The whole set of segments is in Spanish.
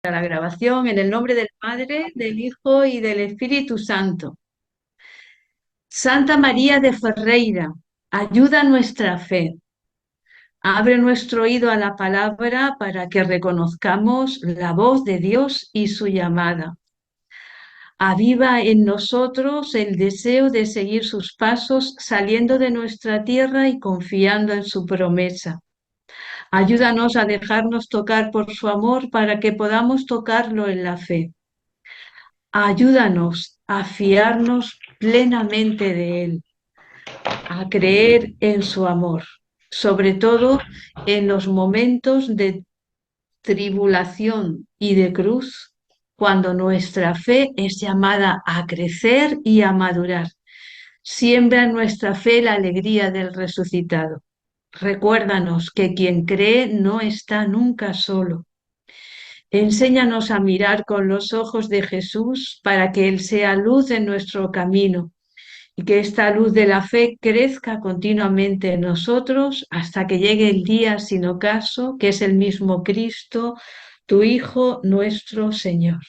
a la grabación en el nombre del Padre, del Hijo y del Espíritu Santo. Santa María de Ferreira, ayuda nuestra fe. Abre nuestro oído a la palabra para que reconozcamos la voz de Dios y su llamada. Aviva en nosotros el deseo de seguir sus pasos saliendo de nuestra tierra y confiando en su promesa. Ayúdanos a dejarnos tocar por su amor para que podamos tocarlo en la fe. Ayúdanos a fiarnos plenamente de Él, a creer en su amor, sobre todo en los momentos de tribulación y de cruz, cuando nuestra fe es llamada a crecer y a madurar. Siembra en nuestra fe la alegría del resucitado. Recuérdanos que quien cree no está nunca solo. Enséñanos a mirar con los ojos de Jesús para que Él sea luz en nuestro camino y que esta luz de la fe crezca continuamente en nosotros hasta que llegue el día sin ocaso, que es el mismo Cristo, tu Hijo, nuestro Señor.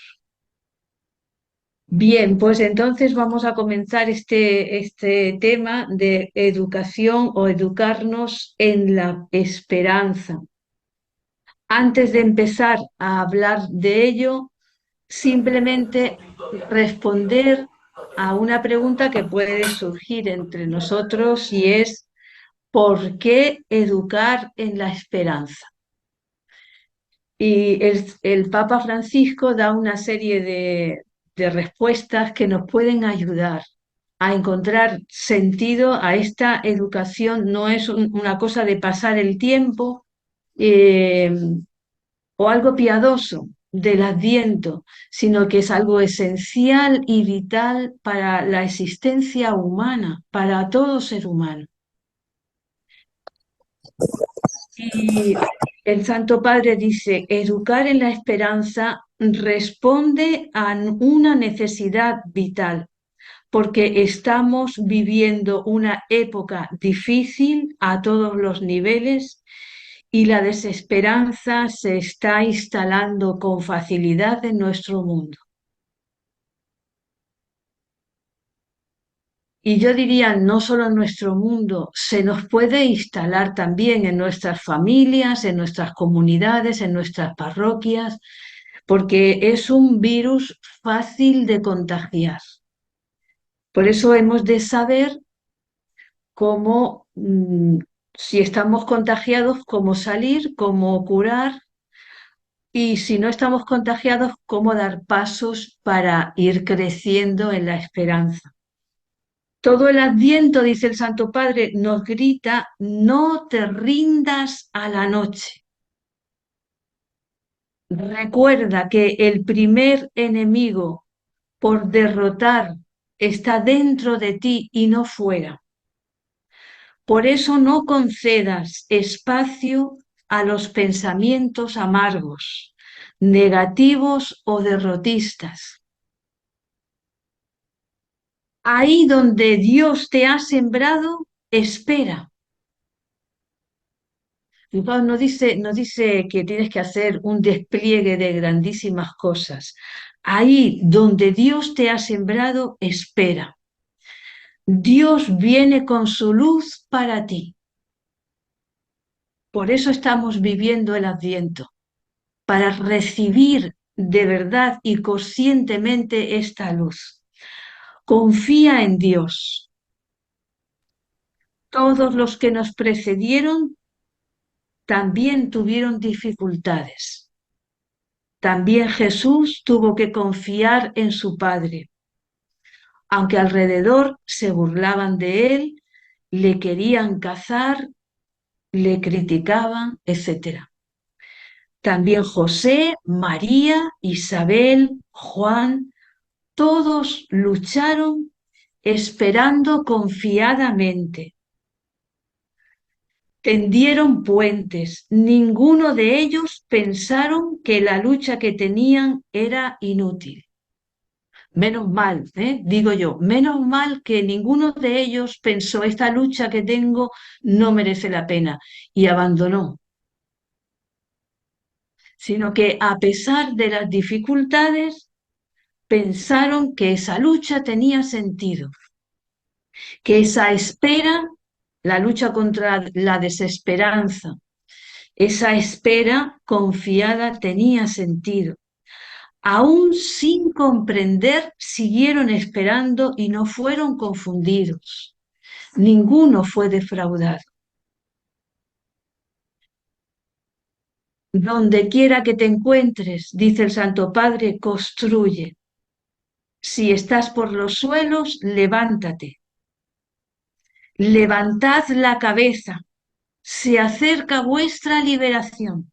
Bien, pues entonces vamos a comenzar este tema de educación o educarnos en la esperanza. Antes de empezar a hablar de ello, simplemente responder a una pregunta que puede surgir entre nosotros y es ¿por qué educar en la esperanza? Y el Papa Francisco da una serie de respuestas que nos pueden ayudar a encontrar sentido a esta educación. No es una cosa de pasar el tiempo, eh, o algo piadoso del Adviento, sino que es algo esencial y vital para la existencia humana, para todo ser humano. Y el Santo Padre dice, educar en la esperanza responde a una necesidad vital, porque estamos viviendo una época difícil a todos los niveles y la desesperanza se está instalando con facilidad en nuestro mundo. Y yo diría, no solo en nuestro mundo, se nos puede instalar también en nuestras familias, en nuestras comunidades, en nuestras parroquias, porque es un virus fácil de contagiar. Por eso hemos de saber cómo, si estamos contagiados, cómo salir, cómo curar. Y si no estamos contagiados, ¿cómo dar pasos para ir creciendo en la esperanza? Todo el Adviento, dice el Santo Padre, nos grita, no te rindas a la noche. Recuerda que el primer enemigo por derrotar está dentro de ti y no fuera. Por eso no concedas espacio a los pensamientos amargos, negativos o derrotistas. Ahí donde Dios te ha sembrado, espera. Y Pablo no dice que tienes que hacer un despliegue de grandísimas cosas. Ahí donde Dios te ha sembrado, espera. Dios viene con su luz para ti. Por eso estamos viviendo el Adviento, para recibir de verdad y conscientemente esta luz. Confía en Dios. Todos los que nos precedieron también tuvieron dificultades. También Jesús tuvo que confiar en su Padre. Aunque alrededor se burlaban de él, le querían cazar, le criticaban, etc. También José, María, Isabel, Juan, todos lucharon esperando confiadamente. Tendieron puentes. Ninguno de ellos pensaron que la lucha que tenían era inútil. Menos mal, digo yo, menos mal que ninguno de ellos pensó esta lucha que tengo no merece la pena y abandonó. sino que a pesar de las dificultades, pensaron que esa lucha tenía sentido, que esa espera, la lucha contra la desesperanza, esa espera confiada tenía sentido. Aún sin comprender, siguieron esperando y no fueron confundidos. Ninguno fue defraudado. Donde quiera que te encuentres, dice el Santo Padre, construye. Si estás por los suelos, levántate. Levantad la cabeza. Se acerca vuestra liberación.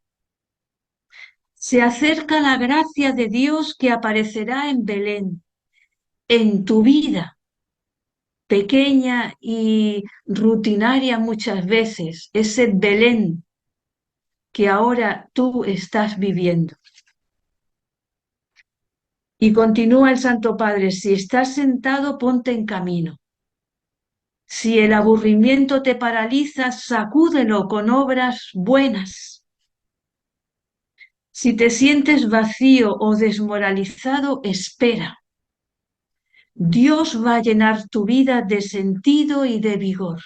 Se acerca la gracia de Dios que aparecerá en Belén, en tu vida, pequeña y rutinaria muchas veces, ese Belén que ahora tú estás viviendo. Y continúa el Santo Padre, si estás sentado, ponte en camino. Si el aburrimiento te paraliza, sacúdelo con obras buenas. Si te sientes vacío o desmoralizado, espera. Dios va a llenar tu vida de sentido y de vigor.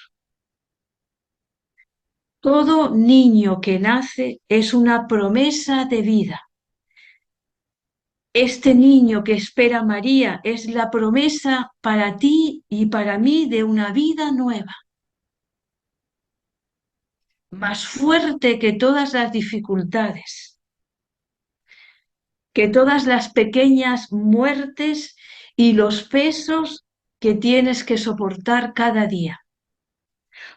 Todo niño que nace es una promesa de vida. Este niño que espera María es la promesa para ti y para mí de una vida nueva, más fuerte que todas las dificultades, que todas las pequeñas muertes y los pesos que tienes que soportar cada día.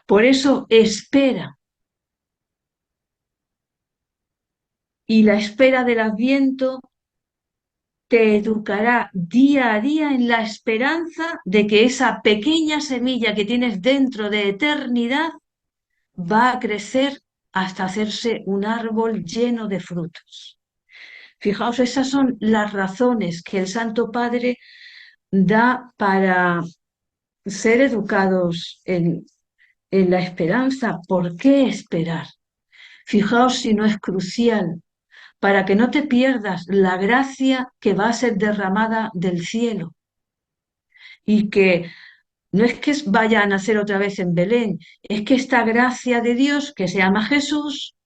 Por eso espera. Y la espera del Adviento te educará día a día en la esperanza de que esa pequeña semilla que tienes dentro de eternidad va a crecer hasta hacerse un árbol lleno de frutos. Fijaos, esas son las razones que el Santo Padre da para ser educados en la esperanza. ¿Por qué esperar? Fijaos si no es crucial para que no te pierdas la gracia que va a ser derramada del cielo y que no es que vaya a nacer otra vez en Belén, es que esta gracia de Dios que se llama Jesús,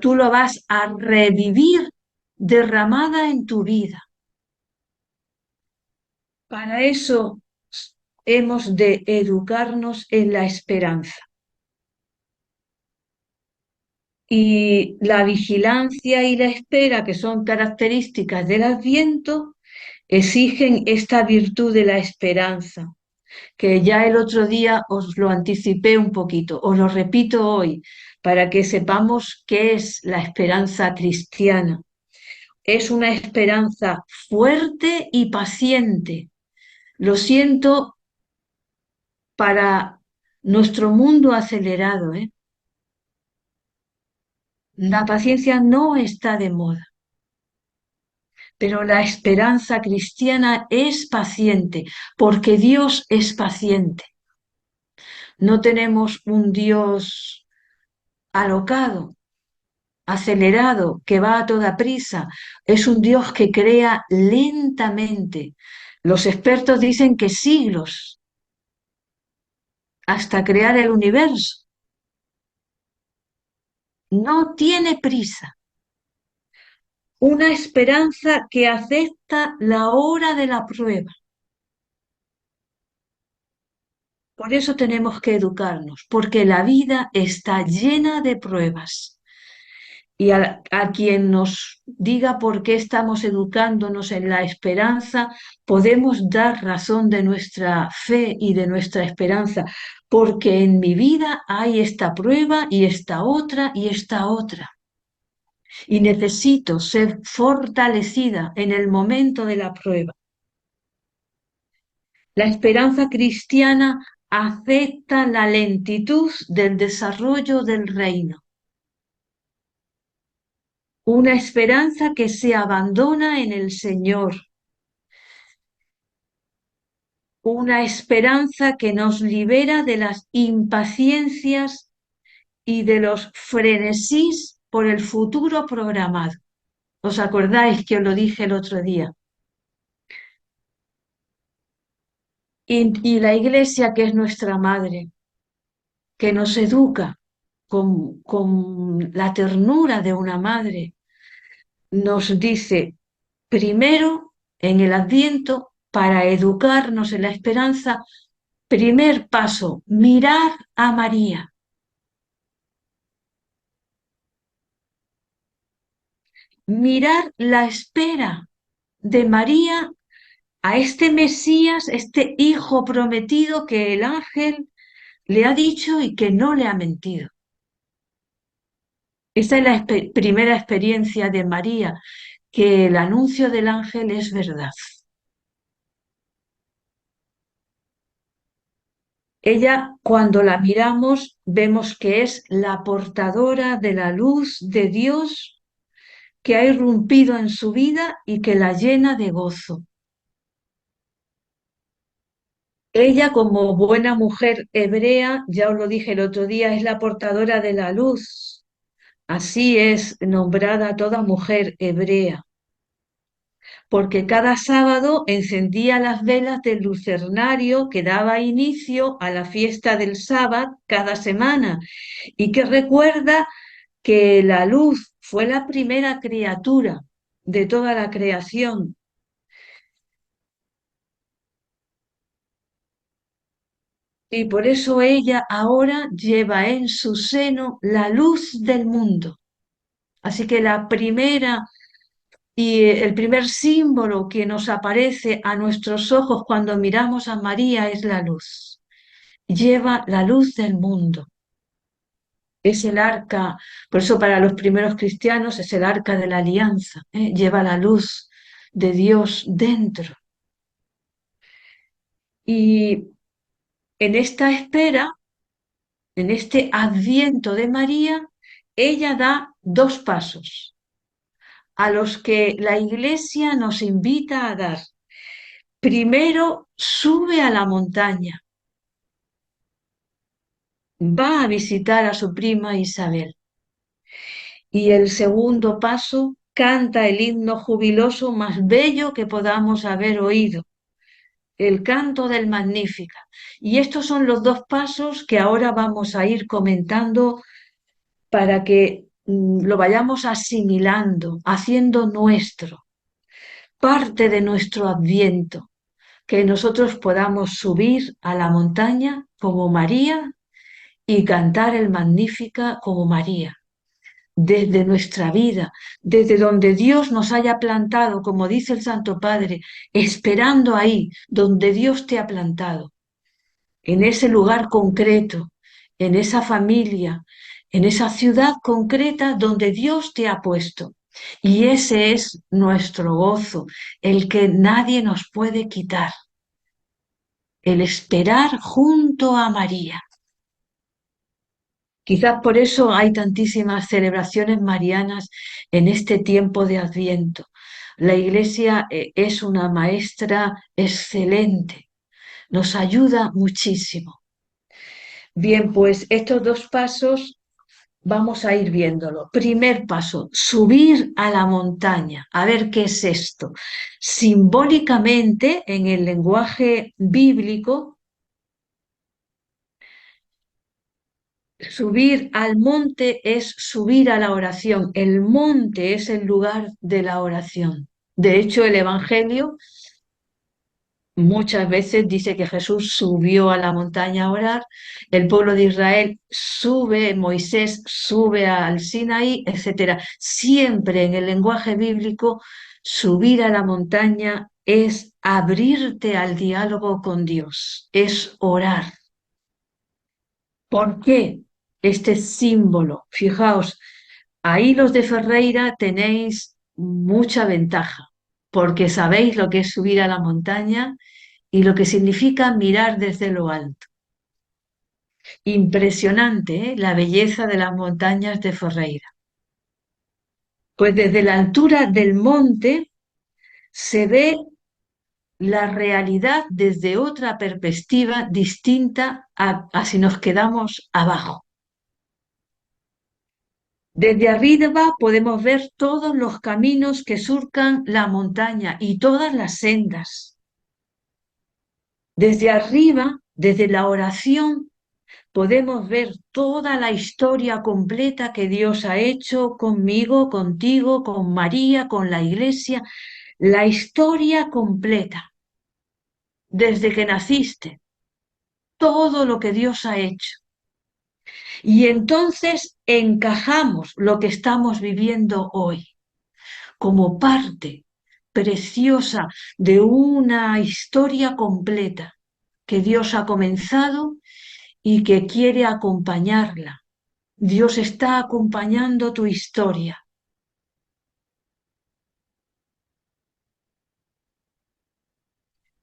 tú lo vas a revivir derramada en tu vida. Para eso hemos de educarnos en la esperanza. Y la vigilancia y la espera, que son características del Adviento, exigen esta virtud de la esperanza, que ya el otro día os lo anticipé un poquito, os lo repito hoy, para que sepamos qué es la esperanza cristiana. Es una esperanza fuerte y paciente. Lo siento para nuestro mundo acelerado, ¿eh? La paciencia no está de moda, pero la esperanza cristiana es paciente, porque Dios es paciente. No tenemos un Dios alocado, acelerado, que va a toda prisa. Es un Dios que crea lentamente. Los expertos dicen que siglos hasta crear el universo. No tiene prisa. Una esperanza que acepta la hora de la prueba. Por eso tenemos que educarnos, porque la vida está llena de pruebas. Y a quien nos diga por qué estamos educándonos en la esperanza, podemos dar razón de nuestra fe y de nuestra esperanza, porque en mi vida hay esta prueba y esta otra y esta otra. Y necesito ser fortalecida en el momento de la prueba. La esperanza cristiana acepta la lentitud del desarrollo del reino. Una esperanza que se abandona en el Señor. Una esperanza que nos libera de las impaciencias y de los frenesís por el futuro programado. ¿Os acordáis que os lo dije el otro día? Y la Iglesia, que es nuestra madre, que nos educa con la ternura de una madre, nos dice primero en el Adviento, para educarnos en la esperanza, primer paso, mirar a María. Mirar la espera de María a este Mesías, este hijo prometido que el ángel le ha dicho y que no le ha mentido. Esa es la primera experiencia de María, que el anuncio del ángel es verdad. Ella, cuando la miramos, vemos que es la portadora de la luz de Dios que ha irrumpido en su vida y que la llena de gozo. Ella, como buena mujer hebrea, ya os lo dije el otro día, es la portadora de la luz. Así es nombrada toda mujer hebrea, porque cada sábado encendía las velas del lucernario que daba inicio a la fiesta del sábado cada semana y que recuerda que la luz fue la primera criatura de toda la creación. Y por eso ella ahora lleva en su seno la luz del mundo. Así que la primera y el primer símbolo que nos aparece a nuestros ojos cuando miramos a María es la luz. Lleva la luz del mundo. Es el arca, por eso para los primeros cristianos es el arca de la alianza. Lleva la luz de Dios dentro. Y en esta espera, en este adviento de María, ella da dos pasos a los que la Iglesia nos invita a dar. Primero, sube a la montaña, va a visitar a su prima Isabel. Y el segundo paso, canta el himno jubiloso más bello que podamos haber oído, el canto del Magnífica. Y estos son los dos pasos que ahora vamos a ir comentando para que lo vayamos asimilando, haciendo nuestro, parte de nuestro adviento, que nosotros podamos subir a la montaña como María y cantar el Magnífica como María, desde nuestra vida, desde donde Dios nos haya plantado, como dice el Santo Padre, esperando ahí, donde Dios te ha plantado, en ese lugar concreto, en esa familia, en esa ciudad concreta donde Dios te ha puesto. Y ese es nuestro gozo, el que nadie nos puede quitar, el esperar junto a María. Quizás por eso hay tantísimas celebraciones marianas en este tiempo de Adviento. La Iglesia es una maestra excelente, nos ayuda muchísimo. Bien, pues estos dos pasos vamos a ir viéndolo. Primer paso, subir a la montaña. A ver qué es esto. Simbólicamente, en el lenguaje bíblico, subir al monte es subir a la oración. El monte es el lugar de la oración. De hecho, el Evangelio muchas veces dice que Jesús subió a la montaña a orar, el pueblo de Israel sube, Moisés sube al Sinaí, etcétera. Siempre en el lenguaje bíblico, subir a la montaña es abrirte al diálogo con Dios, es orar. ¿Por qué este símbolo? Fijaos, ahí los de Ferreira tenéis mucha ventaja, porque sabéis lo que es subir a la montaña y lo que significa mirar desde lo alto. Impresionante, ¿eh? La belleza de las montañas de Ferreira. Pues desde la altura del monte se ve la realidad desde otra perspectiva distinta a si nos quedamos abajo. Desde arriba podemos ver todos los caminos que surcan la montaña y todas las sendas. Desde arriba, desde la oración, podemos ver toda la historia completa que Dios ha hecho conmigo, contigo, con María, con la Iglesia, la historia completa, desde que naciste, todo lo que Dios ha hecho. Y entonces encajamos lo que estamos viviendo hoy como parte preciosa de una historia completa que Dios ha comenzado y que quiere acompañarla. Dios está acompañando tu historia.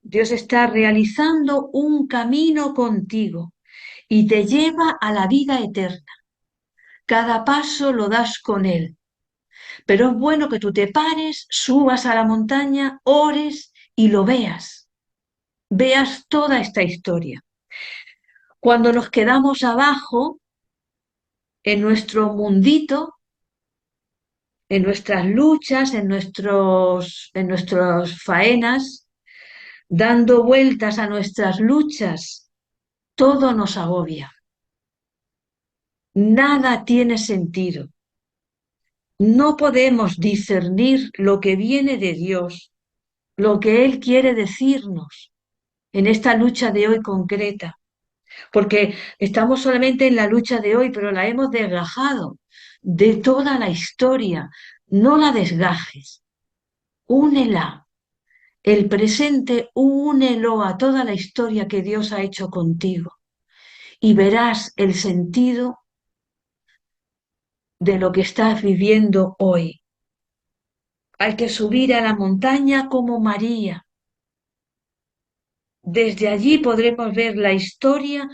Dios está realizando un camino contigo y te lleva a la vida eterna. Cada paso lo das con Él. Pero es bueno que tú te pares, subas a la montaña, ores y lo veas. Veas toda esta historia. Cuando nos quedamos abajo, en nuestro mundito, en nuestras luchas, en nuestras faenas, dando vueltas a nuestras luchas, todo nos agobia. Nada tiene sentido. No podemos discernir lo que viene de Dios, lo que Él quiere decirnos en esta lucha de hoy concreta, porque estamos solamente en la lucha de hoy, pero la hemos desgajado de toda la historia. No la desgajes, únela. El presente, únelo a toda la historia que Dios ha hecho contigo y verás el sentido de lo que estás viviendo hoy. Hay que subir a la montaña como María. Desde allí podremos ver la historia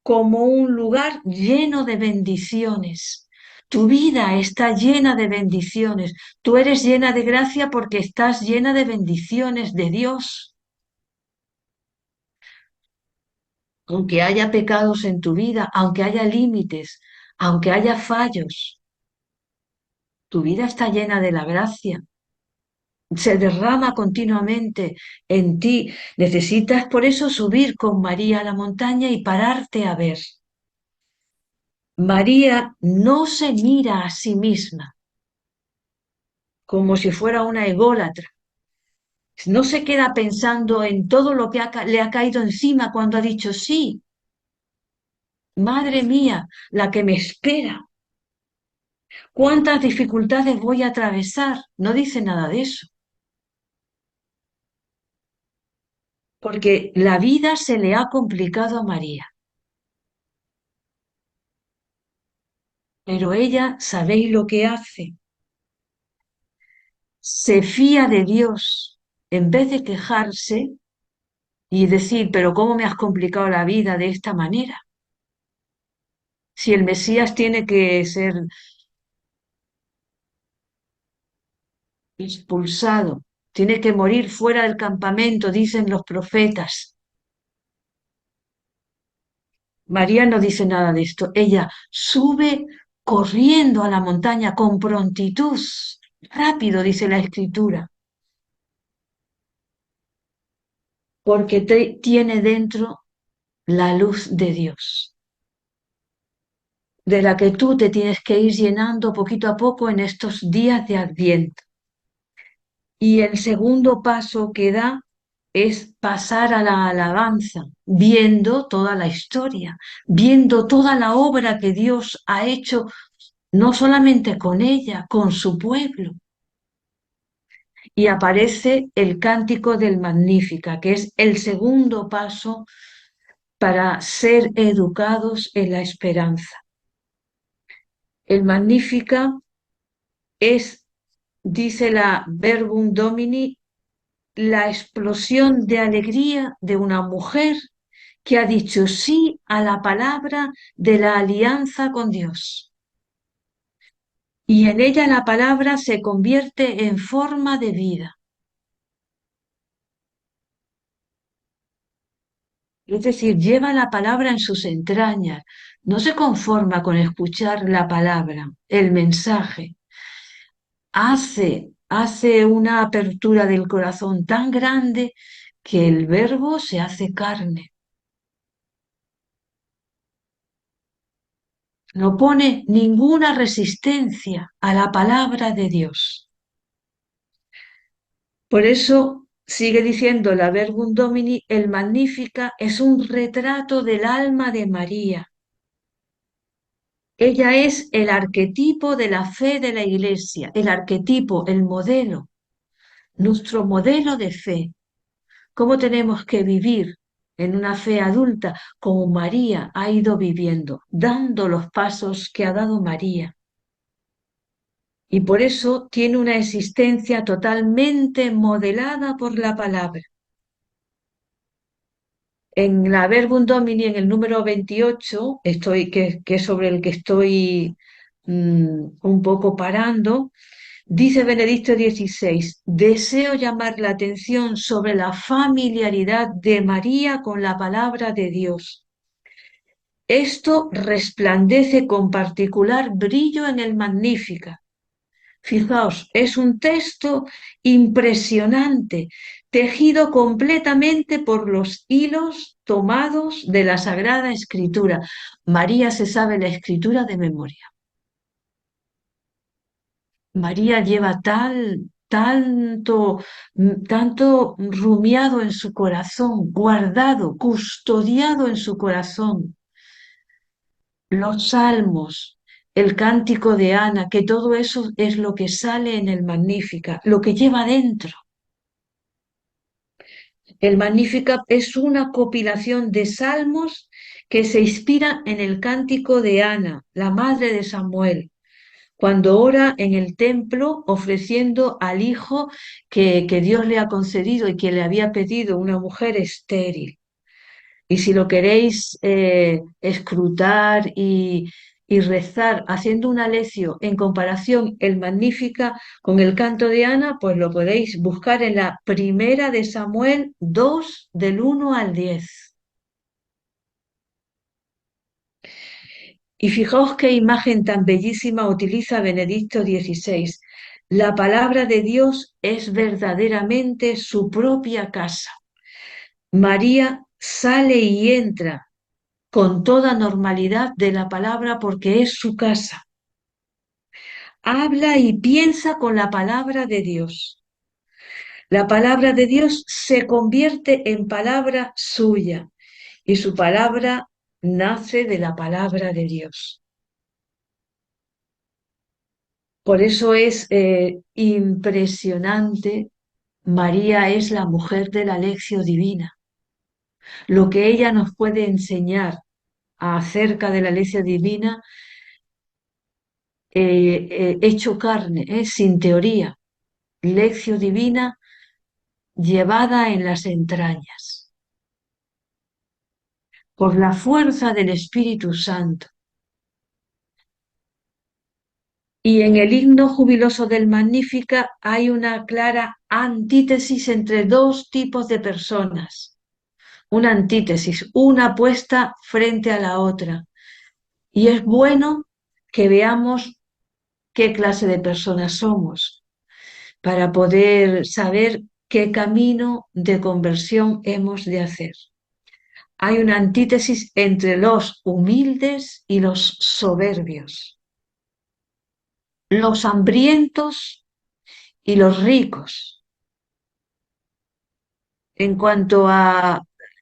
como un lugar lleno de bendiciones. Tu vida está llena de bendiciones. Tú eres llena de gracia porque estás llena de bendiciones de Dios. Aunque haya pecados en tu vida, aunque haya límites, aunque haya fallos, tu vida está llena de la gracia. Se derrama continuamente en ti. Necesitas por eso subir con María a la montaña y pararte a ver. María no se mira a sí misma como si fuera una ególatra. No se queda pensando en todo lo que le ha caído encima cuando ha dicho sí. Madre mía, la que me espera. ¿Cuántas dificultades voy a atravesar? No dice nada de eso. Porque la vida se le ha complicado a María. Pero ella, ¿sabéis lo que hace? Se fía de Dios en vez de quejarse y decir, pero ¿cómo me has complicado la vida de esta manera? Si el Mesías tiene que ser expulsado, tiene que morir fuera del campamento, dicen los profetas. María no dice nada de esto. Ella sube corriendo a la montaña con prontitud. Rápido, dice la Escritura, porque tiene dentro la luz de Dios, de la que tú te tienes que ir llenando poquito a poco en estos días de Adviento. Y el segundo paso que da es pasar a la alabanza, viendo toda la historia, viendo toda la obra que Dios ha hecho, no solamente con ella, con su pueblo. Y aparece el cántico del Magnífica, que es el segundo paso para ser educados en la esperanza. El Magnífica es, dice la Verbum Domini, la explosión de alegría de una mujer que ha dicho sí a la palabra de la alianza con Dios. Y en ella la palabra se convierte en forma de vida. Es decir, lleva la palabra en sus entrañas, no se conforma con escuchar la palabra, el mensaje, hace una apertura del corazón tan grande que el verbo se hace carne. No pone ninguna resistencia a la palabra de Dios. Por eso sigue diciendo la Verbum Domini, el Magnificat es un retrato del alma de María. Ella es el arquetipo de la fe de la Iglesia, el arquetipo, el modelo, nuestro modelo de fe. ¿Cómo tenemos que vivir en una fe adulta como María ha ido viviendo, dando los pasos que ha dado María? Y por eso tiene una existencia totalmente modelada por la palabra. En la Verbum Domini, en el número 28, que es sobre el que estoy un poco parando, dice Benedicto XVI, deseo llamar la atención sobre la familiaridad de María con la palabra de Dios. Esto resplandece con particular brillo en el Magníficat. Fijaos, es un texto impresionante, tejido completamente por los hilos tomados de la Sagrada Escritura. María se sabe la Escritura de memoria. María lleva tanto rumiado en su corazón, guardado, custodiado en su corazón. Los salmos, el cántico de Ana, que todo eso es lo que sale en el Magníficat, lo que lleva dentro. El Magníficat es una compilación de salmos que se inspira en el cántico de Ana, la madre de Samuel, cuando ora en el templo ofreciendo al hijo que Dios le ha concedido y que le había pedido una mujer estéril. Y si lo queréis escrutar y rezar haciendo una lección en comparación el Magníficat con el canto de Ana, pues lo podéis buscar en la primera de Samuel 2, del 1 al 10. Y fijaos qué imagen tan bellísima utiliza Benedicto XVI. La palabra de Dios es verdaderamente su propia casa. María sale y entra con toda normalidad de la palabra porque es su casa. Habla y piensa con la palabra de Dios. La palabra de Dios se convierte en palabra suya y su palabra nace de la palabra de Dios. Por eso es impresionante. María es la mujer de la lección divina. Lo que ella nos puede enseñar acerca de la lección divina hecho carne, sin teoría, lección divina llevada en las entrañas, por la fuerza del Espíritu Santo. Y en el himno jubiloso del Magníficat hay una clara antítesis entre dos tipos de personas, una antítesis, una puesta frente a la otra. Y es bueno que veamos qué clase de personas somos, para poder saber qué camino de conversión hemos de hacer. Hay una antítesis entre los humildes y los soberbios, los hambrientos y los ricos. En cuanto a,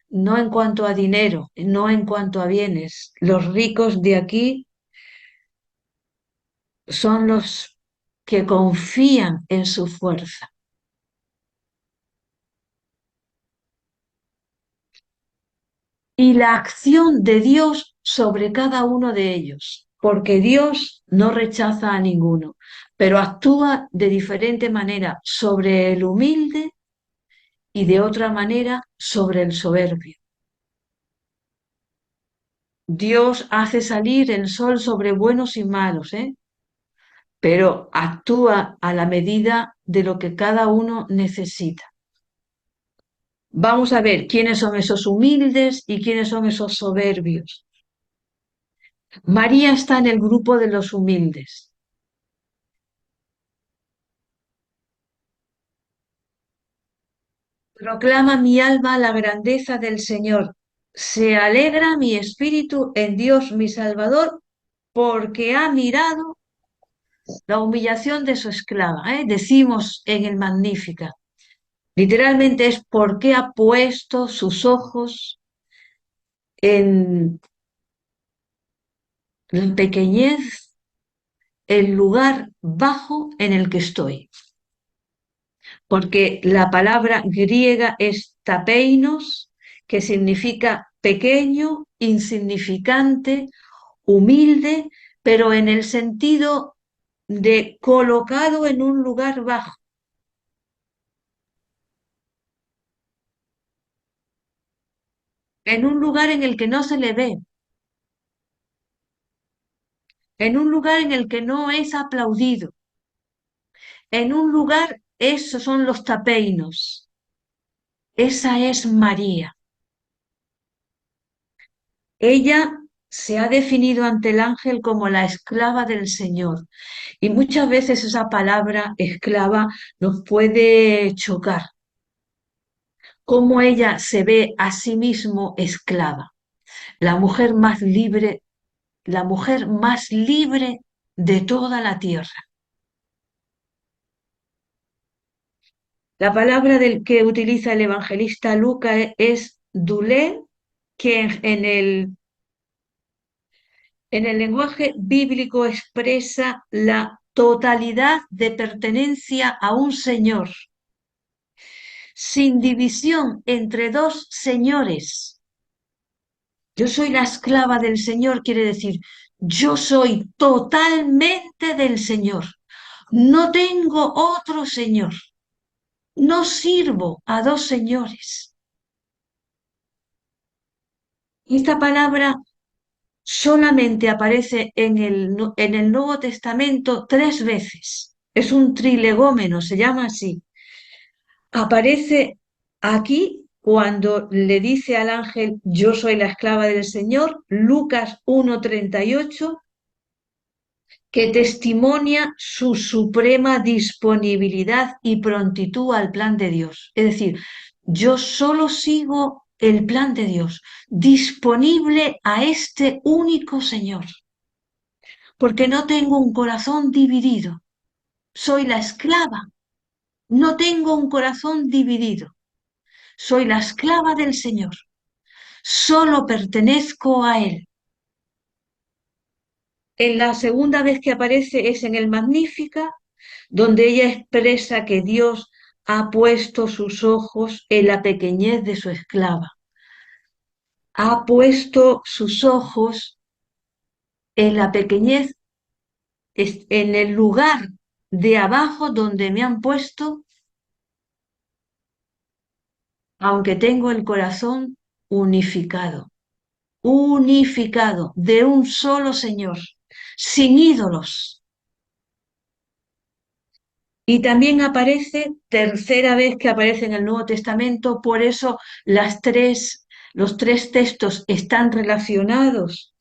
no en cuanto a dinero, no en cuanto a bienes, los ricos de aquí son los que confían en su fuerza. Y la acción de Dios sobre cada uno de ellos, porque Dios no rechaza a ninguno, pero actúa de diferente manera sobre el humilde y de otra manera sobre el soberbio. Dios hace salir el sol sobre buenos y malos, pero actúa a la medida de lo que cada uno necesita. Vamos a ver quiénes son esos humildes y quiénes son esos soberbios. María está en el grupo de los humildes. Proclama mi alma la grandeza del Señor. Se alegra mi espíritu en Dios mi Salvador, porque ha mirado la humillación de su esclava. Decimos en el Magnífica. Literalmente es porque ha puesto sus ojos en la pequeñez, el lugar bajo en el que estoy. Porque la palabra griega es tapeinos, que significa pequeño, insignificante, humilde, pero en el sentido de colocado en un lugar bajo, en un lugar en el que no se le ve, en un lugar en el que no es aplaudido, en un lugar, esos son los tapeinos, esa es María. Ella se ha definido ante el ángel como la esclava del Señor. Y muchas veces esa palabra esclava nos puede chocar. Cómo ella se ve a sí mismo esclava. La mujer más libre, la mujer más libre de toda la tierra. La palabra del que utiliza el evangelista Lucas es doulé, que en el lenguaje bíblico expresa la totalidad de pertenencia a un señor, sin división entre dos señores. Yo soy la esclava del Señor, quiere decir, yo soy totalmente del Señor. No tengo otro Señor. No sirvo a dos señores. Y esta palabra solamente aparece en el Nuevo Testamento 3 veces. Es un trilegómeno, se llama así. Aparece aquí cuando le dice al ángel, yo soy la esclava del Señor, Lucas 1:38, que testimonia su suprema disponibilidad y prontitud al plan de Dios. Es decir, yo solo sigo el plan de Dios, disponible a este único Señor, porque no tengo un corazón dividido, soy la esclava, no tengo un corazón dividido, soy la esclava del Señor, solo pertenezco a Él. En la segunda vez que aparece es en el Magnífica, donde ella expresa que Dios ha puesto sus ojos en la pequeñez de su esclava, ha puesto sus ojos en la pequeñez, en el lugar de abajo donde me han puesto, aunque tengo el corazón unificado, unificado de un solo Señor, sin ídolos. Y también aparece, tercera vez que aparece en el Nuevo Testamento, por eso los tres textos están relacionados.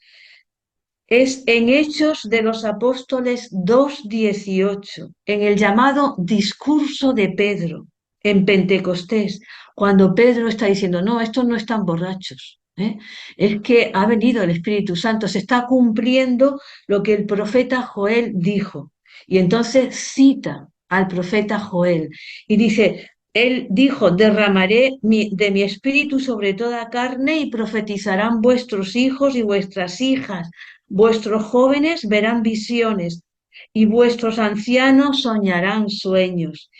Es en Hechos de los Apóstoles 2:18, en el llamado discurso de Pedro, en Pentecostés, cuando Pedro está diciendo, no, estos no están borrachos, ¿eh? Es que ha venido el Espíritu Santo, se está cumpliendo lo que el profeta Joel dijo. Y entonces cita al profeta Joel y dice, él dijo, derramaré de mi espíritu sobre toda carne y profetizarán vuestros hijos y vuestras hijas. Vuestros jóvenes verán visiones y vuestros ancianos soñarán sueños.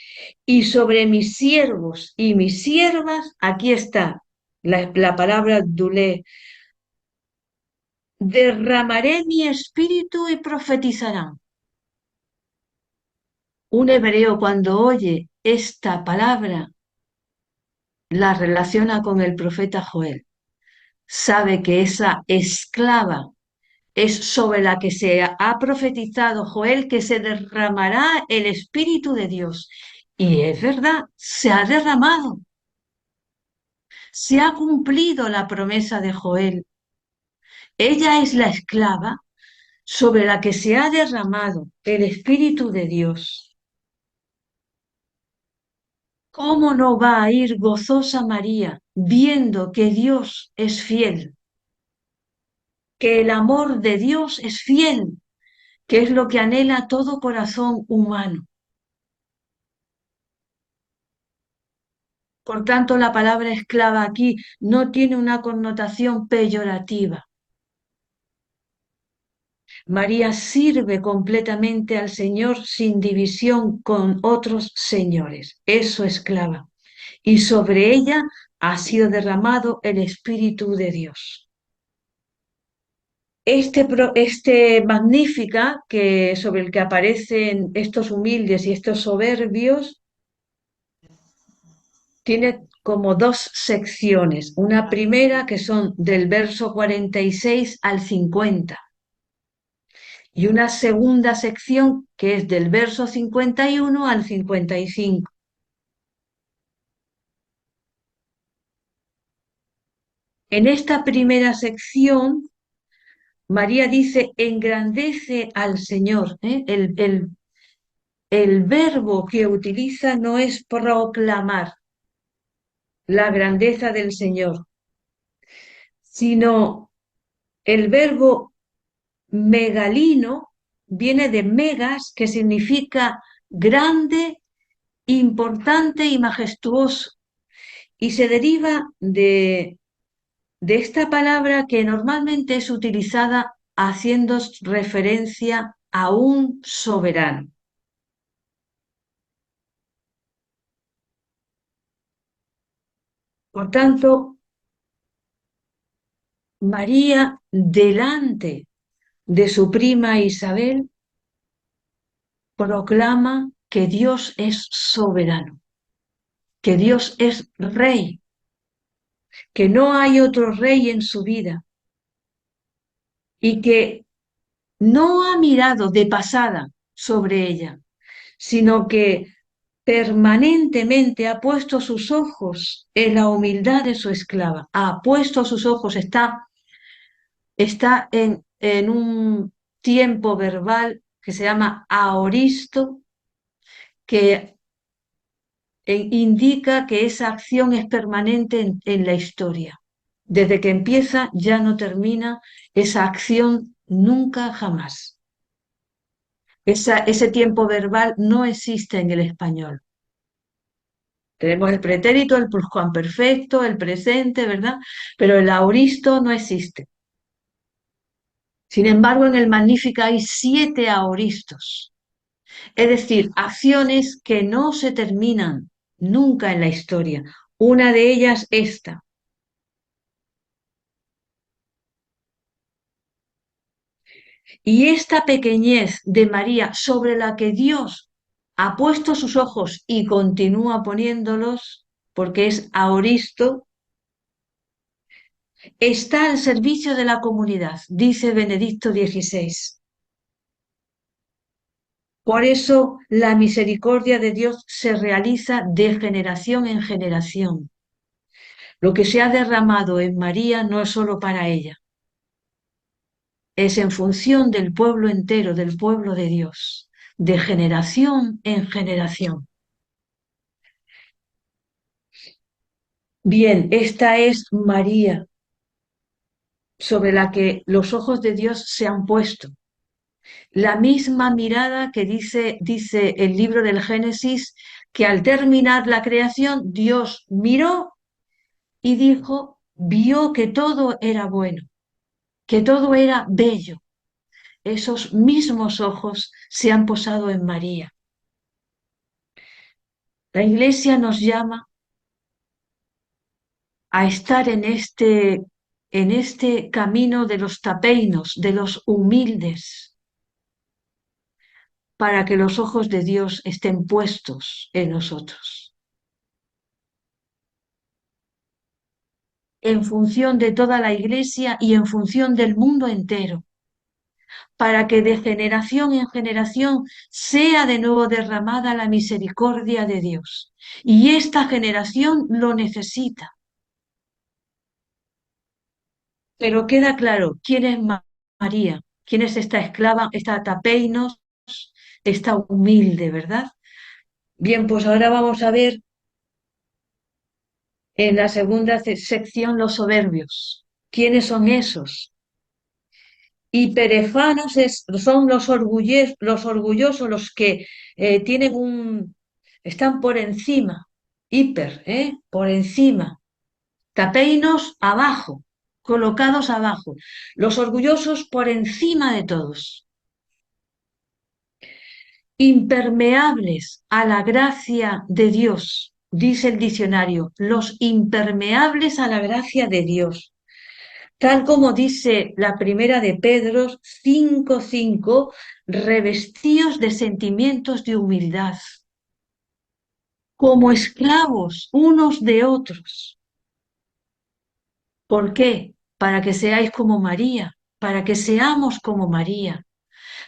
Y sobre mis siervos y mis siervas, aquí está la palabra dulé, derramaré mi espíritu y profetizarán. Un hebreo cuando oye esta palabra la relaciona con el profeta Joel. Sabe que esa esclava es sobre la que se ha profetizado Joel que se derramará el Espíritu de Dios. Y es verdad, se ha derramado, se ha cumplido la promesa de Joel, Ella es la esclava sobre la que se ha derramado el Espíritu de Dios. ¿Cómo no va a ir gozosa María viendo que Dios es fiel, que el amor de Dios es fiel, que es lo que anhela todo corazón humano? Por tanto, la palabra esclava aquí no tiene una connotación peyorativa. María sirve completamente al Señor sin división con otros señores. Es su esclava. Y sobre ella ha sido derramado el Espíritu de Dios. Este Magnífica, sobre el que aparecen estos humildes y estos soberbios, tiene como dos secciones. Una primera que son del verso 46 al 50 y una segunda sección que es del verso 51 al 55. En esta primera sección, María dice, engrandece al Señor. El verbo que utiliza no es proclamar la grandeza del Señor, sino el verbo megalino viene de megas, que significa grande, importante y majestuoso, y se deriva de esta palabra que normalmente es utilizada haciendo referencia a un soberano. Por tanto, María, delante de su prima Isabel, proclama que Dios es soberano, que Dios es rey, que no hay otro rey en su vida y que no ha mirado de pasada sobre ella, sino que permanentemente ha puesto sus ojos en la humildad de su esclava, ha puesto sus ojos, está en un tiempo verbal que se llama aoristo, que indica que esa acción es permanente en la historia. Desde que empieza ya no termina esa acción nunca jamás. Ese tiempo verbal no existe en el español. Tenemos el pretérito, el pluscuamperfecto, el presente, ¿verdad? Pero el aoristo no existe. Sin embargo, en el Magnífica hay 7 aoristos, es decir, acciones que no se terminan nunca en la historia. Una de ellas esta. Y esta pequeñez de María sobre la que Dios ha puesto sus ojos y continúa poniéndolos, porque es aoristo, está al servicio de la comunidad, dice Benedicto XVI. Por eso la misericordia de Dios se realiza de generación en generación. Lo que se ha derramado en María no es solo para ella, es en función del pueblo entero, del pueblo de Dios, de generación en generación. Bien, esta es María, sobre la que los ojos de Dios se han puesto. La misma mirada que dice el libro del Génesis, que al terminar la creación, Dios miró y dijo, vio que todo era bueno, que todo era bello. Esos mismos ojos se han posado en María. La Iglesia nos llama a estar en este camino de los tapeinos, de los humildes, para que los ojos de Dios estén puestos en nosotros. En función de toda la Iglesia y en función del mundo entero, para que de generación en generación sea de nuevo derramada la misericordia de Dios. Y esta generación lo necesita. Pero queda claro quién es María, quién es esta esclava, esta tapeinos, esta humilde, ¿verdad? Bien, pues ahora vamos a ver en la segunda sección los soberbios. ¿Quiénes son esos? Hiperefanos son los orgullosos, los que tienen están por encima, hiper, por encima, tapeinos abajo, colocados abajo, los orgullosos por encima de todos, impermeables a la gracia de Dios, dice el diccionario, los impermeables a la gracia de Dios. Tal como dice la primera de Pedro 5:5, revestidos de sentimientos de humildad, como esclavos unos de otros. ¿Por qué? Para que seáis como María, para que seamos como María.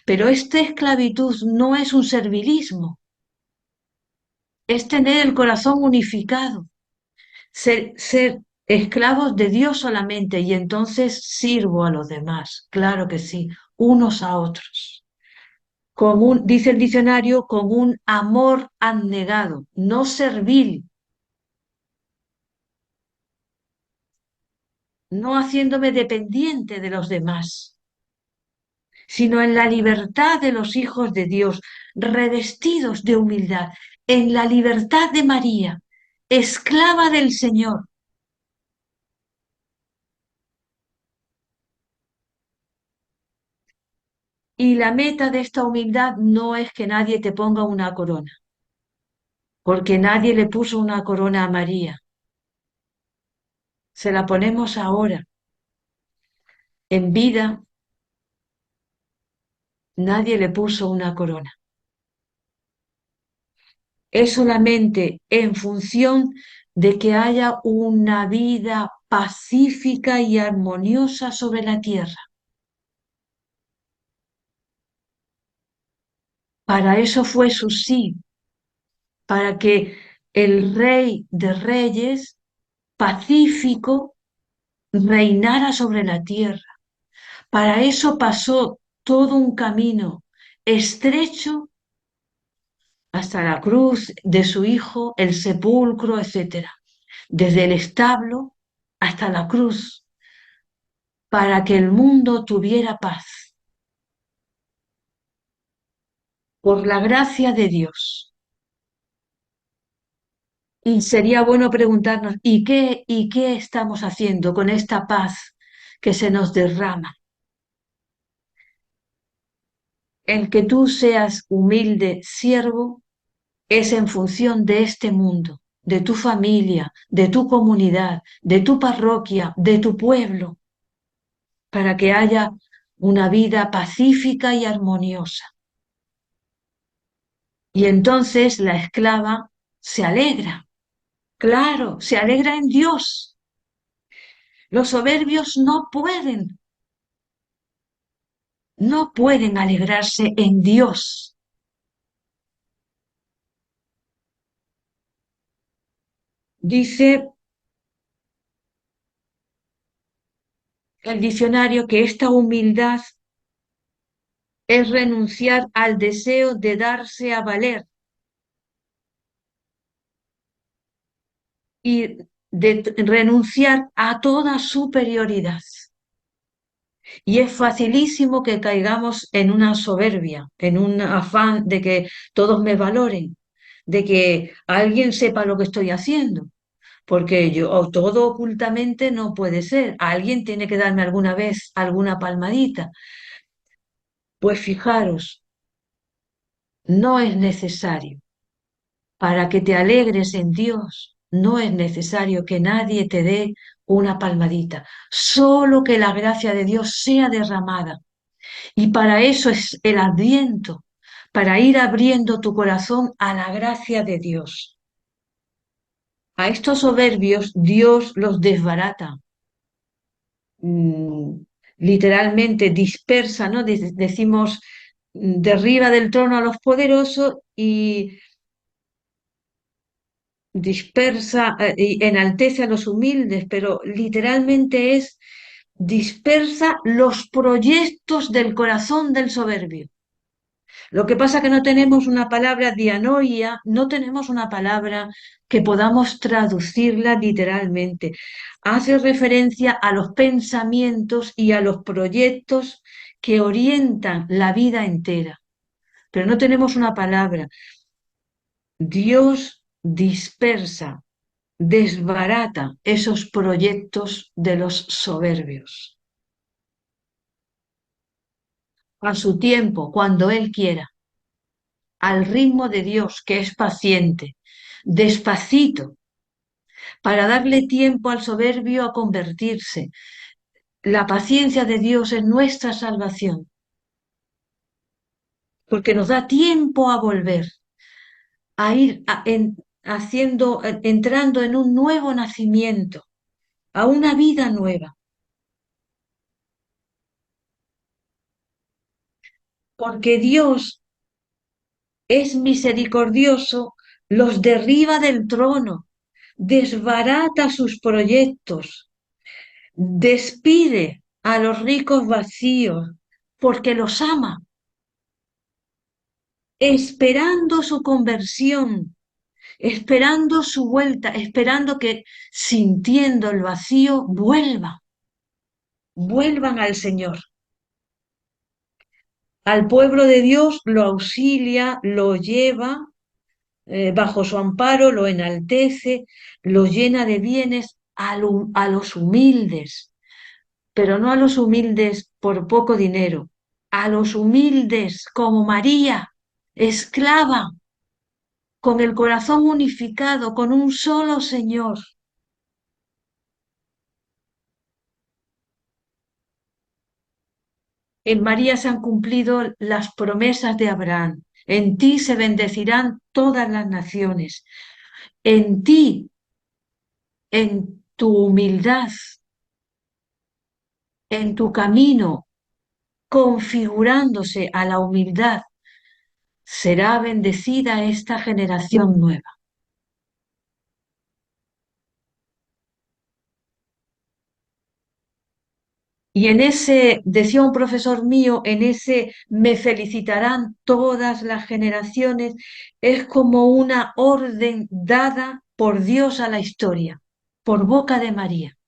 Pero esta esclavitud no es un servilismo, es tener el corazón unificado, ser esclavos de Dios solamente y entonces sirvo a los demás, claro que sí, unos a otros. Dice el diccionario, con un amor abnegado, no servil, no haciéndome dependiente de los demás, sino en la libertad de los hijos de Dios, revestidos de humildad, en la libertad de María, esclava del Señor. Y la meta de esta humildad no es que nadie te ponga una corona, porque nadie le puso una corona a María. Se la ponemos ahora. En vida, nadie le puso una corona. Es solamente en función de que haya una vida pacífica y armoniosa sobre la tierra. Para eso fue su sí, para que el Rey de Reyes, pacífico, reinara sobre la tierra. Para eso pasó todo un camino estrecho hasta la cruz de su hijo, el sepulcro, etcétera, desde el establo hasta la cruz, para que el mundo tuviera paz, por la gracia de Dios. Y sería bueno preguntarnos, y qué estamos haciendo con esta paz que se nos derrama? El que tú seas humilde siervo es en función de este mundo, de tu familia, de tu comunidad, de tu parroquia, de tu pueblo, para que haya una vida pacífica y armoniosa. Y entonces la esclava se alegra, claro, se alegra en Dios. Los soberbios no pueden alegrarse en Dios. Dice el diccionario que esta humildad es renunciar al deseo de darse a valer y de renunciar a toda superioridad. Y es facilísimo que caigamos en una soberbia, en un afán de que todos me valoren, de que alguien sepa lo que estoy haciendo, porque yo todo ocultamente no puede ser. Alguien tiene que darme alguna vez alguna palmadita. Pues fijaros, no es necesario. Para que te alegres en Dios, no es necesario que nadie te dé una palmadita, solo que la gracia de Dios sea derramada. Y para eso es el Adviento, para ir abriendo tu corazón a la gracia de Dios. A estos soberbios Dios los desbarata, mm, literalmente dispersa, ¿no? Decimos, derriba del trono a los poderosos y dispersa y enaltece a los humildes, pero literalmente es dispersa los proyectos del corazón del soberbio. Lo que pasa es que no tenemos una palabra dianoia, no tenemos una palabra que podamos traducirla literalmente. Hace referencia a los pensamientos y a los proyectos que orientan la vida entera, pero no tenemos una palabra. Dios dispersa, desbarata esos proyectos de los soberbios a su tiempo, cuando Él quiera, al ritmo de Dios, que es paciente, despacito, para darle tiempo al soberbio a convertirse. La paciencia de Dios es nuestra salvación, porque nos da tiempo a volver, a ir haciendo, entrando en un nuevo nacimiento, a una vida nueva, porque Dios es misericordioso, los derriba del trono, desbarata sus proyectos, despide a los ricos vacíos, porque los ama, esperando su conversión, esperando su vuelta, esperando que sintiendo el vacío vuelvan al Señor. Al pueblo de Dios lo auxilia, lo lleva bajo su amparo, lo enaltece, lo llena de bienes a los humildes, pero no a los humildes por poco dinero, a los humildes como María, esclava, con el corazón unificado, con un solo Señor. En María se han cumplido las promesas de Abraham. En ti se bendecirán todas las naciones. En ti, en tu humildad, en tu camino, configurándose a la humildad, será bendecida esta generación nueva. Y en ese, decía un profesor mío, en ese me felicitarán todas las generaciones, es como una orden dada por Dios a la historia, por boca de María.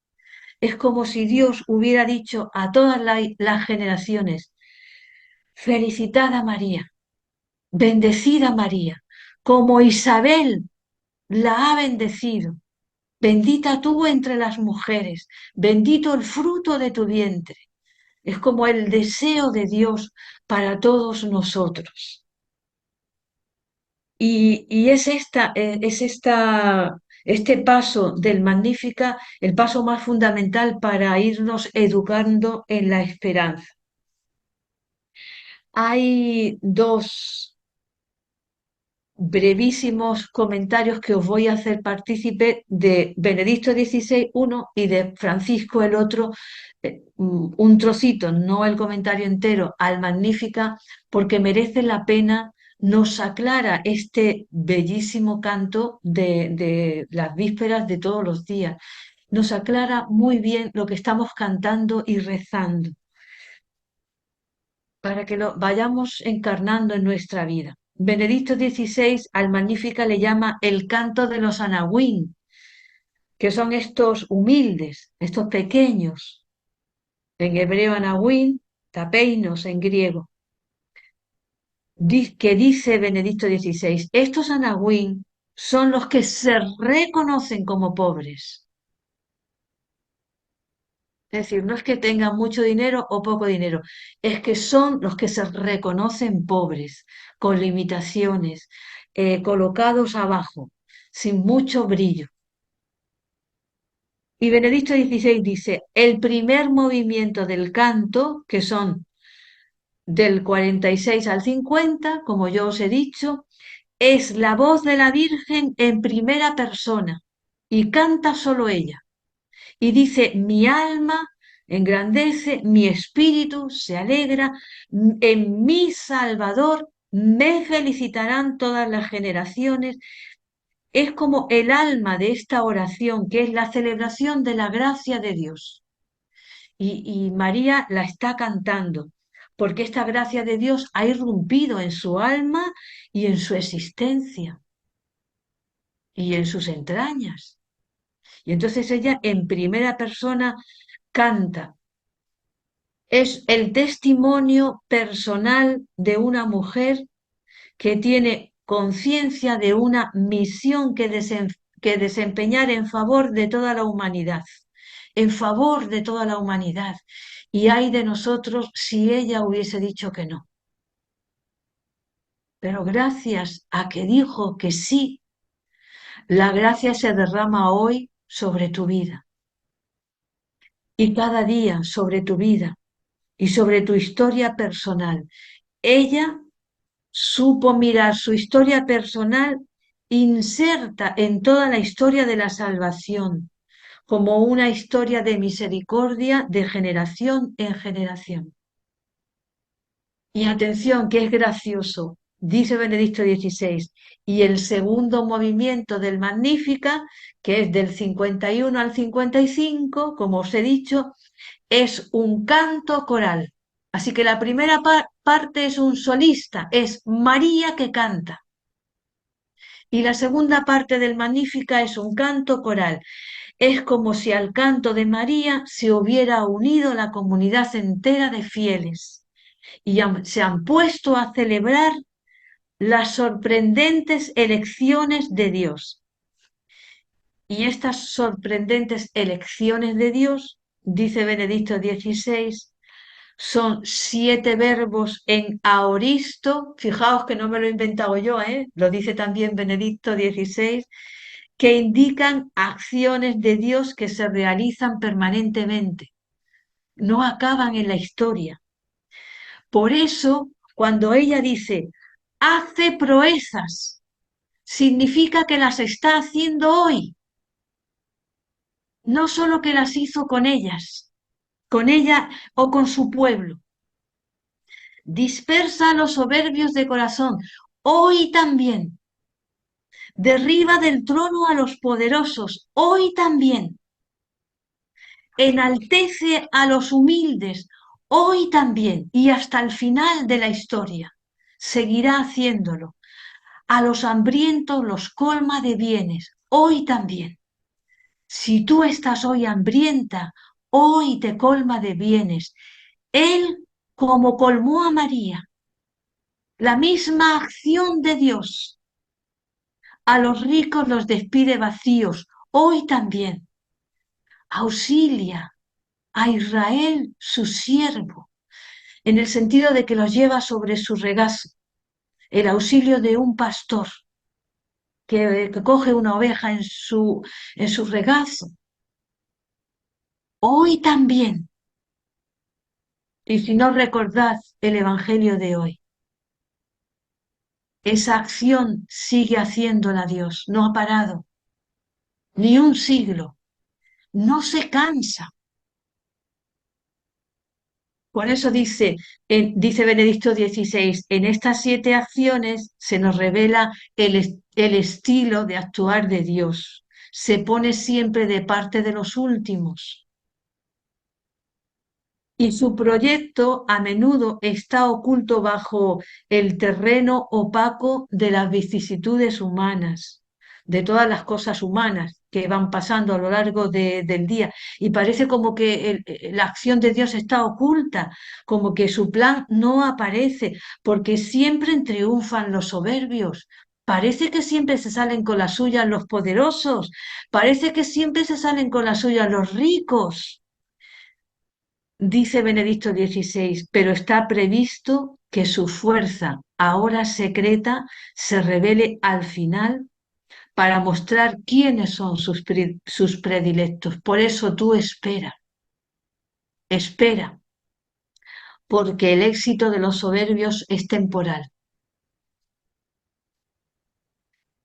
Es como si Dios hubiera dicho a todas las generaciones, felicitad a María, bendecida María, como Isabel la ha bendecido. Bendita tú entre las mujeres, bendito el fruto de tu vientre. Es como el deseo de Dios para todos nosotros. Y este paso del Magnífica, el paso más fundamental para irnos educando en la esperanza. Hay dos brevísimos comentarios que os voy a hacer partícipe de Benedicto XVI, uno, y de Francisco, el otro, un trocito, no el comentario entero, al Magnífica, porque merece la pena, nos aclara este bellísimo canto de las vísperas de todos los días, nos aclara muy bien lo que estamos cantando y rezando, para que lo vayamos encarnando en nuestra vida. Benedicto XVI al Magnífica le llama el canto de los anahuín, que son estos humildes, estos pequeños, en hebreo anahuín, tapeinos en griego, que dice Benedicto XVI, estos anahuín son los que se reconocen como pobres. Es decir, no es que tengan mucho dinero o poco dinero, es que son los que se reconocen pobres, con limitaciones, colocados abajo, sin mucho brillo. Y Benedicto XVI dice, el primer movimiento del canto, que son del 46 al 50, como yo os he dicho, es la voz de la Virgen en primera persona y canta solo ella. Y dice, mi alma engrandece, mi espíritu se alegra, en mi Salvador me felicitarán todas las generaciones. Es como el alma de esta oración, que es la celebración de la gracia de Dios. y María la está cantando, porque esta gracia de Dios ha irrumpido en su alma y en su existencia y en sus entrañas. Y entonces ella en primera persona canta. Es el testimonio personal de una mujer que tiene conciencia de una misión que desempeñar en favor de toda la humanidad, en favor de toda la humanidad. Y ay de nosotros si ella hubiese dicho que no. Pero gracias a que dijo que sí, la gracia se derrama hoy sobre tu vida y cada día sobre tu vida y sobre tu historia personal. Ella supo mirar su historia personal inserta en toda la historia de la salvación, como una historia de misericordia de generación en generación. Y atención, que es gracioso, dice Benedicto XVI, y el segundo movimiento del Magnífica, que es del 51 al 55, como os he dicho, es un canto coral. Así que la primera parte es un solista, es María que canta. Y la segunda parte del Magnífica es un canto coral. Es como si al canto de María se hubiera unido la comunidad entera de fieles y se han puesto a celebrar las sorprendentes elecciones de Dios. Y estas sorprendentes elecciones de Dios, dice Benedicto XVI, son 7 verbos en aoristo. Fijaos que no me lo he inventado yo, lo dice también Benedicto XVI, que indican acciones de Dios que se realizan permanentemente, no acaban en la historia. Por eso, cuando ella dice, hace proezas, significa que las está haciendo hoy, no solo que las hizo con ella o con su pueblo. Dispersa a los soberbios de corazón, hoy también. Derriba del trono a los poderosos, hoy también. Enaltece a los humildes, hoy también y hasta el final de la historia. Seguirá haciéndolo. A los hambrientos los colma de bienes, hoy también. Si tú estás hoy hambrienta, hoy te colma de bienes. Él, como colmó a María, la misma acción de Dios. A los ricos los despide vacíos, hoy también. Auxilia a Israel, su siervo, en el sentido de que los lleva sobre su regazo, el auxilio de un pastor que coge una oveja en su regazo. Hoy también. Y si no recordad el Evangelio de hoy, esa acción sigue haciéndola Dios, no ha parado, ni un siglo, no se cansa. Por eso dice Benedicto XVI, en estas 7 acciones se nos revela el estilo de actuar de Dios. Se pone siempre de parte de los últimos. Y su proyecto a menudo está oculto bajo el terreno opaco de las vicisitudes humanas, de todas las cosas humanas que van pasando a lo largo del día. Y parece como que la acción de Dios está oculta, como que su plan no aparece, porque siempre triunfan los soberbios. Parece que siempre se salen con las suyas los poderosos, parece que siempre se salen con las suyas los ricos. Dice Benedicto XVI, pero está previsto que su fuerza, ahora secreta, se revele al final para mostrar quiénes son sus predilectos. Por eso tú espera, porque el éxito de los soberbios es temporal.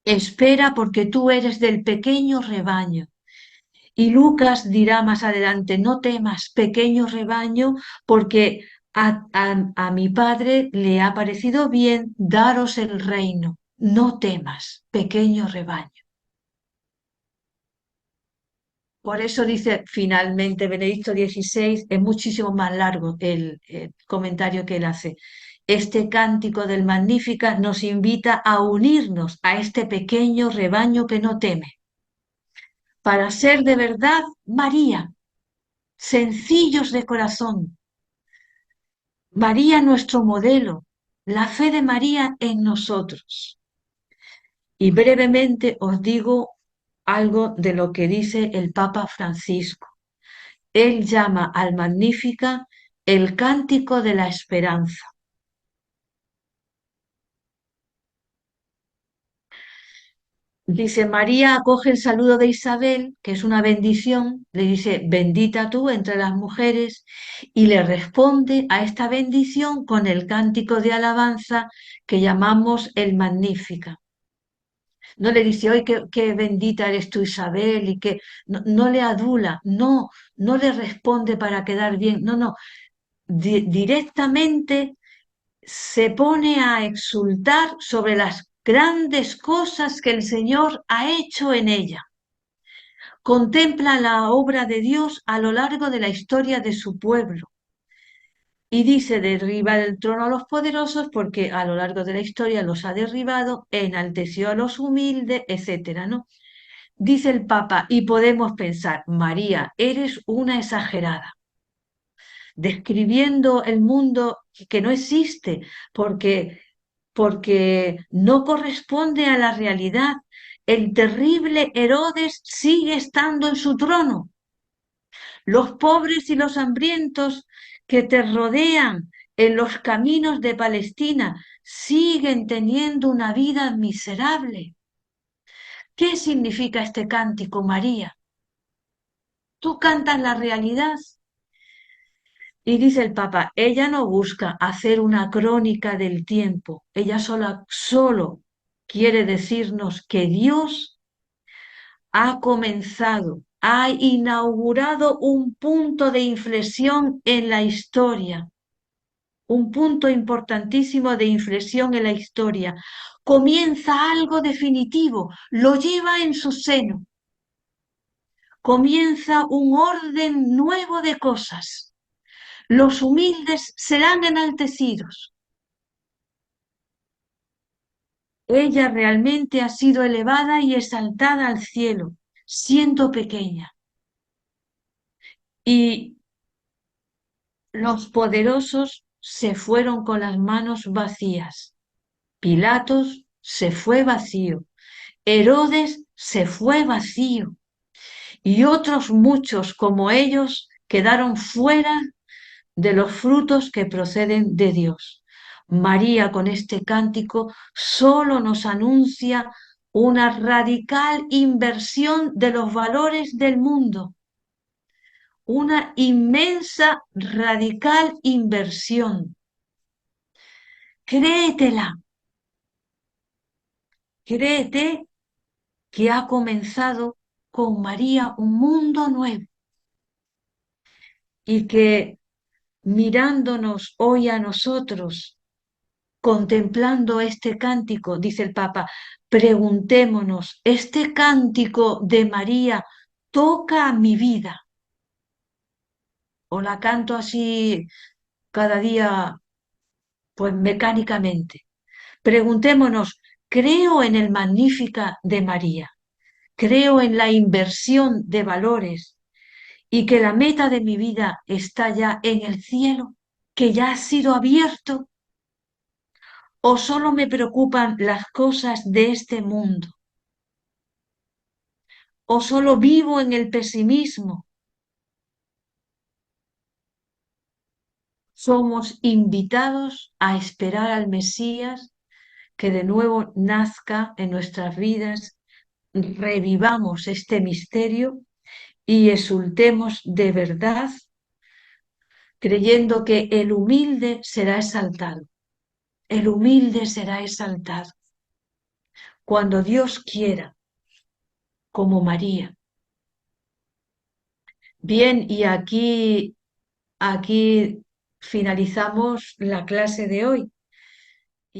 Espera porque tú eres del pequeño rebaño. Y Lucas dirá más adelante, no temas, pequeño rebaño, porque a mi Padre le ha parecido bien daros el reino. No temas, pequeño rebaño. Por eso dice finalmente Benedicto XVI, es muchísimo más largo el comentario que él hace. Este cántico del Magnífica nos invita a unirnos a este pequeño rebaño que no teme, para ser de verdad María, sencillos de corazón. María nuestro modelo, la fe de María en nosotros. Y brevemente os digo algo de lo que dice el Papa Francisco. Él llama al Magnífica el cántico de la esperanza. Dice, María acoge el saludo de Isabel, que es una bendición, le dice, bendita tú entre las mujeres, y le responde a esta bendición con el cántico de alabanza que llamamos el Magnífica. No le dice, hoy qué bendita eres tú, Isabel, y que no le adula, no le responde para quedar bien, no, directamente se pone a exultar sobre las grandes cosas que el Señor ha hecho en ella. Contempla la obra de Dios a lo largo de la historia de su pueblo. Y dice, derriba del trono a los poderosos porque a lo largo de la historia los ha derribado, enalteció a los humildes, etcétera, ¿no? Dice el Papa, y podemos pensar, María, eres una exagerada, describiendo el mundo que no existe, porque no corresponde a la realidad. El terrible Herodes sigue estando en su trono. Los pobres y los hambrientos que te rodean en los caminos de Palestina siguen teniendo una vida miserable. ¿Qué significa este cántico, María? Tú cantas la realidad. Y dice el Papa, ella no busca hacer una crónica del tiempo, ella solo quiere decirnos que Dios ha comenzado, ha inaugurado un punto de inflexión en la historia, un punto importantísimo de inflexión en la historia. Comienza algo definitivo, lo lleva en su seno, comienza un orden nuevo de cosas. Los humildes serán enaltecidos. Ella realmente ha sido elevada y exaltada al cielo, siendo pequeña. Y los poderosos se fueron con las manos vacías. Pilatos se fue vacío. Herodes se fue vacío. Y otros muchos como ellos quedaron fuera de los frutos que proceden de Dios. María con este cántico solo nos anuncia una radical inversión de los valores del mundo, una inmensa, radical inversión. Créetela, créete que ha comenzado con María un mundo nuevo y que mirándonos hoy a nosotros, contemplando este cántico, dice el Papa, preguntémonos, ¿este cántico de María toca mi vida? ¿O la canto así cada día, pues mecánicamente? Preguntémonos, ¿creo en el Magnífica de María? ¿Creo en la inversión de valores y que la meta de mi vida está ya en el cielo, que ya ha sido abierto? ¿O solo me preocupan las cosas de este mundo? ¿O solo vivo en el pesimismo? Somos invitados a esperar al Mesías que de nuevo nazca en nuestras vidas, revivamos este misterio y exultemos de verdad, creyendo que el humilde será exaltado. El humilde será exaltado cuando Dios quiera, como María. Bien, y aquí finalizamos la clase de hoy.